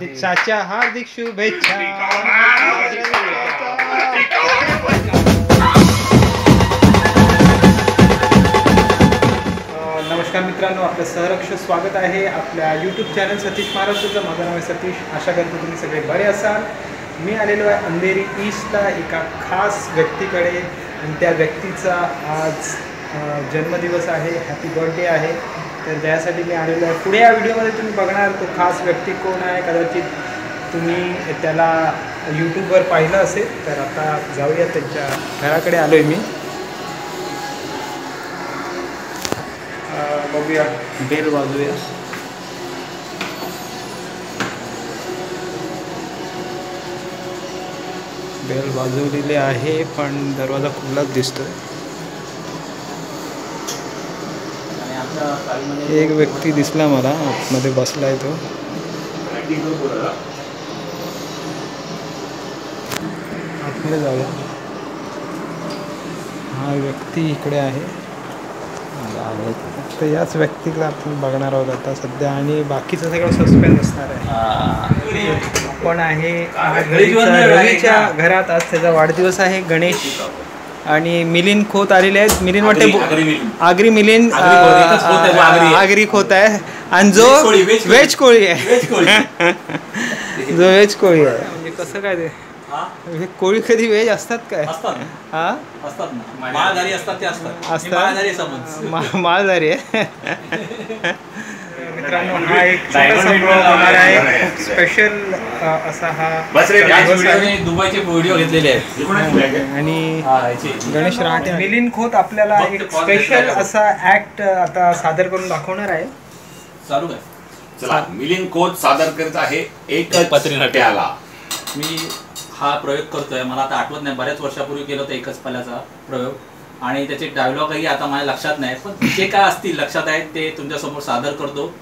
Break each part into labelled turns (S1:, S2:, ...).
S1: वाढदिवसाच्या हार्दिक शुभेच्छा. नमस्कार मित्रांनो, आपलं सहर्ष स्वागत आहे आपल्या यूट्यूब चॅनल सतीश महाराष्ट्राचं. माझं नाव आहे सतीश. आशा करतो तुम्ही सगळे बरे असाल. मी आलेलो आहे अंधेरी ईस्टला एका खास व्यक्तीकडे आणि त्या व्यक्तीचा आज जन्मदिवस आहे. हॅपी बर्थडे आहे. तर त्यासाठी मी आलेलो आहे. पुढे या व्हिडिओमध्ये तुम्ही बघणार तो खास व्यक्ती कोण आहे. कदाचित तुम्ही त्याला यूट्यूबवर पाहिलं असेल. तर आता जाऊया त्यांच्या घराकडे आलो आहे मी. बघूया, बेल वाजूया. बेल वाजवलेले आहे पण दरवाजा खुलाच दिसतोय. एक व्यक्ती दिसला मला, आतमध्ये बसलाय तो. आतमध्ये जाऊया. हा व्यक्ती इकडे आहे. तर याच व्यक्तीला आपण बघणार आहोत आता सध्या. आणि बाकीचं सगळं सस्पेन्स असणार आहे. आपण आहे रवीच्या घरात. आज त्याचा वाढदिवस आहे. गणेश आणि मिलिंद खोत आलेले आहेत. मिलिंद वाटते आगरी मिलिंद आगरी खोत आहे. आणि जो व्हेज कोळी आहे, जो व्हेज कोळी आहे. म्हणजे कसं काय ते कोळी कधी व्हेज असतात काय? हा असतात, माळधारी आहे. मित्रांनो, हा एक छोटासा ब्लॉग होणार आहे. खूप स्पेशल असा हा
S2: दुबईचे व्हिडिओ घेतलेले आहेत.
S1: आणि गणेश राहटे मिलिंद खोत आपल्याला एक स्पेशल असा ऍक्ट आता सादर करून दाखवणार आहे.
S2: चालू आहे. चला, मिलिंद खोत सादर करत आहे एक पत्रिकाला. मी हा प्रयोग करतोय. मला आता आठवत नाही, बऱ्याच वर्षापूर्वी केलं होतं एकच पल्याचा प्रयोग. आणि त्याचे डायलॉगही आता माझ्या लक्षात नाही, पण जे काय असतील लक्षात आहेत ते तुमच्यासमोर सादर करतो.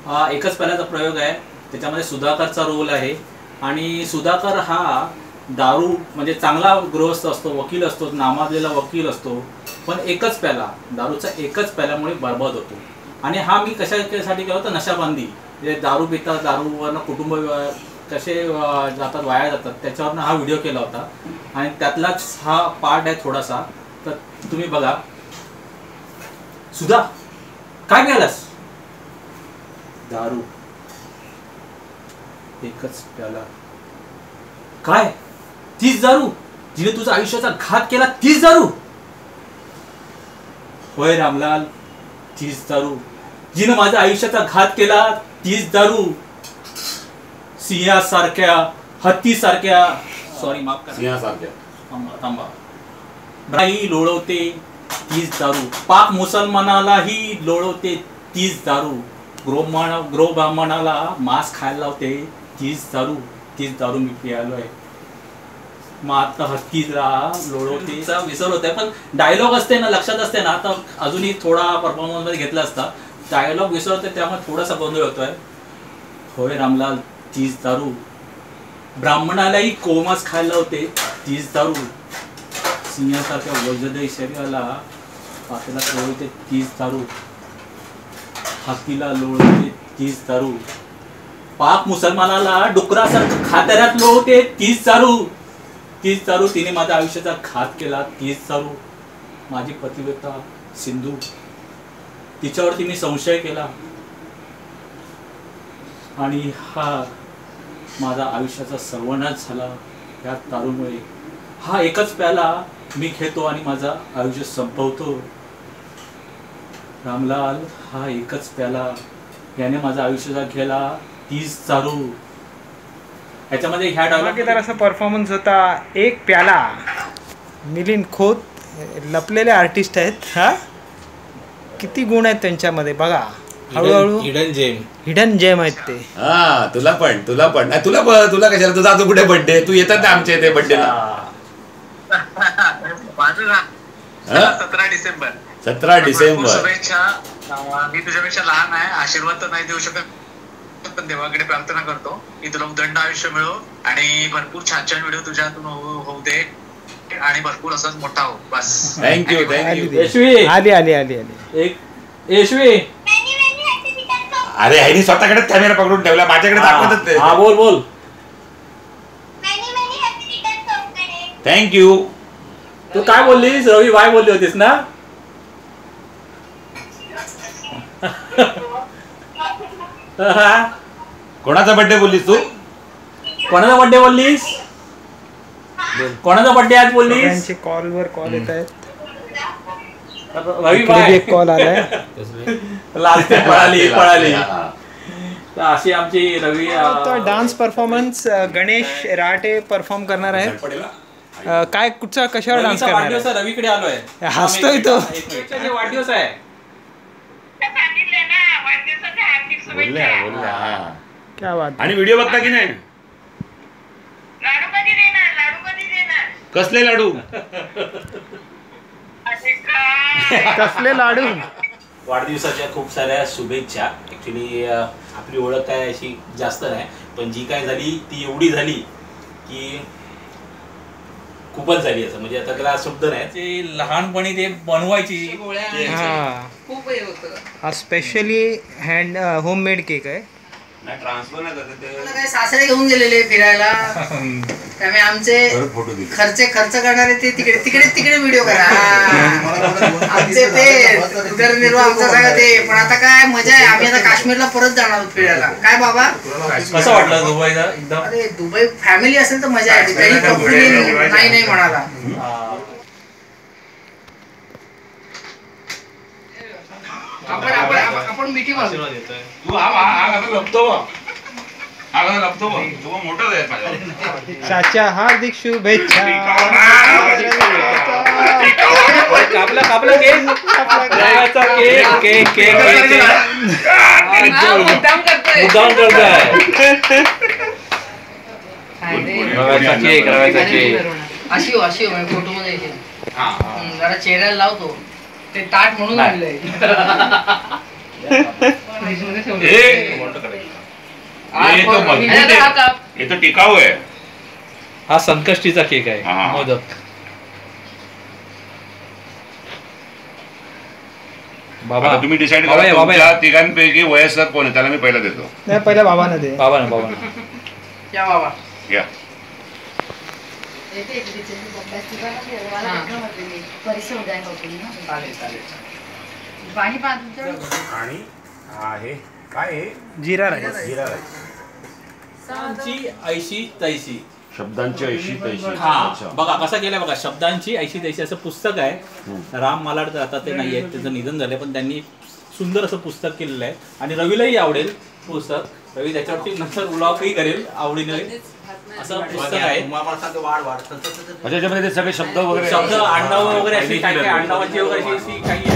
S2: हा एकच पल्याचा प्रयोग आहे. त्याच्यामध्ये सुधाकरचा रोल आहे. आणि सुधाकर हा दारू म्हणजे चांगला गृहस्थ असतो, वकील असतो, नामाजलेला वकील असतो. पण एकच प्याला, दारूचा एकच प्याल्यामुळे बरबाद होतो. आणि हा मी कशासाठी केला होता, नशाबंदी. म्हणजे दारू पितात, दारूवरनं कुटुंब कसे जातात, वाया जातात, त्याच्यावरनं हा व्हिडिओ केला होता. आणि त्यातलाच हा पार्ट आहे थोडासा. तर तुम्ही बघा. सुधा, काय केलंस? दारू एकच प्याला. काय? तीच दारू जिने तुझा आयुष्याचा घात केला? तीच दारू? होय रामलाल, तीच दारू जिने माझ्या आयुष्याचा घात केला. तीच दारू. सिंहासारख्या, हत्तीसारख्या, सॉरी माफ करा, सिंहासारख्या, थांबा, ब्राही लोळवते तीच दारू. पाक मुसलमानालाही लोळवते तीच दारू. ग्रो ब्राह्मणाला मांस खायला लावते तीच दारू. तीच दारू मी पियालो आहे. मग आता हत्तीला लोळवते विसर होते. पण डायलॉग असते ना, लक्षात असते ना. आता अजूनही थोडा परफॉर्मन्स मध्ये घेतला असता. डायलॉग विसर होते, त्यामुळे थोडासा गोंधळ होतोय. होय रामलाल, तीच दारू. ब्राह्मणालाही कोमास खायला होते तीच दारू. सिंहासारख्या वजनदायी शरीराला पातेला लोळवते तीच दारू. हातीला लोळवते तीच दारू. पाक मुसलमानाला डुकरासारखं खात्यात लोळवते तीच दारू. तीच दारू. तिने माझ्या आयुष्याचा घात केला तीच दारू. माझी पतिव्रता सिंधू, तिच्यावरती मी संशय केला. आणि हा माझा आयुष्याचा सर्वनाश झाला या दारूमुळे. हा एकच प्याला मी घेतो आणि माझा आयुष्य संपवतो. रामलाल, हा एकच प्याला, याने माझा आयुष्याचा गेला तीच दारू. ह्याच्यामध्ये ह्या
S1: डायलॉग असा परफॉर्मन्स होता. एक प्याला. मिलिंद खोत लपलेले आर्टिस्ट आहेत. हा किती गुण आहेत त्यांच्यामध्ये बघा. हळूहळू हिडन जेम आहेत ते.
S2: हा, तुला कशाला? तुझा आता कुठे बर्थडे? तू येतात ना आमच्या इथे बर्थडेला?
S3: 17 डिसेंबर.
S2: 17 डिसेंबर.
S3: शुभेच्छा. मी तुझ्यापेक्षा लहान आहे, आशीर्वाद तर नाही देऊ शकत, पण देवाकडे प्रार्थना करतो की तुला उदंड आयुष्य मिळो आणि भरपूर छान छान व्हिडिओ तुझ्यातून होऊ दे आणि भरपूर असंच मोठा हो. बस.
S2: थँक्यू.
S1: आली. एक यशवी
S4: अरे ह्यानी स्वतःकडे कॅमेरा पकडून ठेवला, माझ्याकडे दाखवतच नाही.
S2: हा बोल बोल.
S4: थँक्यू.
S2: तू काय बोललीस रवी? बाय बोलली होतीस ना?
S4: कोणाचा बर्थडे बोललीस तू?
S2: कोणाचा बर्थडे बोललीस? कोणाचा बर्थडे आज बोललीस?
S1: कॉलवर कॉल येत आहेत.
S2: रवी बाय.
S1: एक कॉल आलाय.
S2: लास्ट पळाली. अशी आमची रवी
S1: डान्स परफॉर्मन्स गणेश राटे परफॉर्म करणार आहे. काय कुठचा कशावर डान्स करणार
S2: वाढदिवस
S1: आहे?
S2: रवीकडे आलोय.
S1: हसतोय तो.
S2: वाढदिवस आहे.
S1: क्या बात.
S4: आणि व्हिडिओ बघता की नाही? कसले लाडू?
S1: कसले लाडू?
S2: वाढदिवसाच्या खूप साऱ्या शुभेच्छा. ऍक्च्युली आपली ओळख काय अशी जास्त नाही, पण जी काय झाली ती एवढी झाली की खूपच झाली. असं म्हणजे आता त्याला शब्द नाही. ते लहानपणी ते बनवायची.
S5: खूप हे होतं.
S1: हा स्पेशली हँड होममेड केक आहे.
S4: ट्रान्सफर नाही करत ते.
S5: काय सासरे घेऊन गेलेले फिरायला, त्यामुळे आमचे खर्च करणारे ते तिकडे व्हिडिओ करा. आमचे ते उदरनिर्वाह आमचा सगळं ते. पण आता काय मजा आहे, आम्ही आता काश्मीरला परत जाणार आहोत फिरायला. काय बाबा
S2: कसं वाटलं दुबईला? एकदम
S5: अरे दुबई फॅमिली असेल तर मजा आहे. काही कंपनी नाही म्हणाला. आपण मिठी मारू.
S4: तू लपतो मोठा आहे.
S1: चाचा हार्दिक शुभेच्छा.
S2: कापला केक.
S5: मुद्दाम करतोय. अशी हो फोटो मध्ये जरा चेहऱ्याला लावतो. ते ताट म्हणून आणलंय.
S4: हे तो टिकाऊ आहे.
S2: हा संकष्टीचा केक आहे. मोदक. बाबा
S4: तुम्ही डिसाईड करा तुमच्या तिघांपैकी वयस्कर कोण आहे, त्याला मी पहिला देतो.
S1: नाही, पहिल्या बाबांना दे.
S2: बाबा
S5: या बाबा
S4: या. आणि आहे काय
S1: जिरा राईस.
S4: जिरा राईस.
S2: ऐशी तैशी.
S4: शब्दांची ऐशी तैशी.
S2: हा बघा कसं केलंय बघा. शब्दांची ऐशी तैशी असं पुस्तक आहे. राम मालाड आता ते नाही आहेत, त्याचं निधन झालंय, पण त्यांनी सुंदर असं पुस्तक केलेलं आहे. आणि रवीलाही आवडेल पुस्तक. रवी त्याच्यावरती नंतर व्लॉगही करेल आवडीने. असं पुस्तक आहे.
S4: त्याच्यामध्ये ते सगळे शब्द वगैरे
S2: आडनाव वगैरे अशी काही आडनावाची वगैरे अशी काही